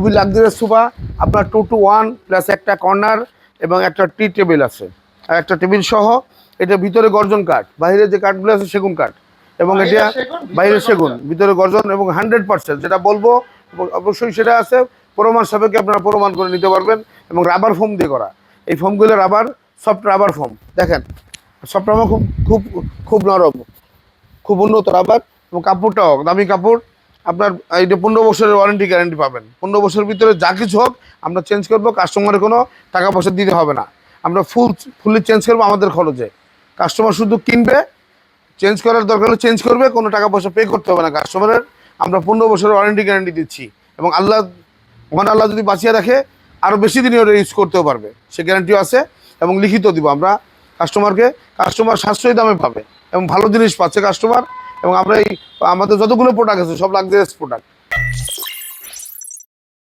খুবই luxurious sofa. আপনার 2-to-1 plus একটা কর্নার এবং একটা টি টেবিল আছে, আর একটা টেবিল সহ। এটা ভিতরে গর্জন কাঠ, বাইরে যে কাঠগুলো আছে সেগুন কাঠ, এবং এটা বাইরে সেগুন, ভিতরে গর্জন, এবং 100% যেটা বলবো অবশ্যই সেটা আছে, প্রমাণ সাপেক্ষে আপনারা প্রমাণ করে নিতে পারবেন। এবং রাবার ফোম দিয়ে করা, এই ফোমগুলো রাবার, সফট রাবার ফোম। দেখেন সফট রাবার খুব খুব খুব নরম, খুব উন্নত রাবার, এবং কাপড়টাও দামি কাপড়। আপনার এইটা 15 বছরের ওয়ারেন্টি গ্যারান্টি পাবেন। 15 বছরের ভিতরে যা কিছু হোক আমরা চেঞ্জ করবো, কাস্টমারের কোনো টাকা পয়সা দিতে হবে না। আমরা ফুললি চেঞ্জ করবো আমাদের খরচে। কাস্টমার শুধু কিনবে, চেঞ্জ করার দরকার হলে চেঞ্জ করবে, কোনো টাকা পয়সা পে করতে হবে না কাস্টমারের। আমরা 15 বছরের ওয়ারেন্টি গ্যারান্টি দিচ্ছি, এবং মহান আল্লাহ যদি বাঁচিয়ে রাখে আরও বেশি দিনই ওটা ইউজ করতেও পারবে, সে গ্যারান্টিও আছে। এবং লিখিত দিব আমরা কাস্টমারকে, কাস্টমার সাশ্রয়ী দামে পাবে এবং ভালো জিনিস পাচ্ছে কাস্টমার। এবং আমরা আমাদের যতগুলো প্রোডাক্ট আছে সব লাক্সারিয়াস প্রোডাক্ট।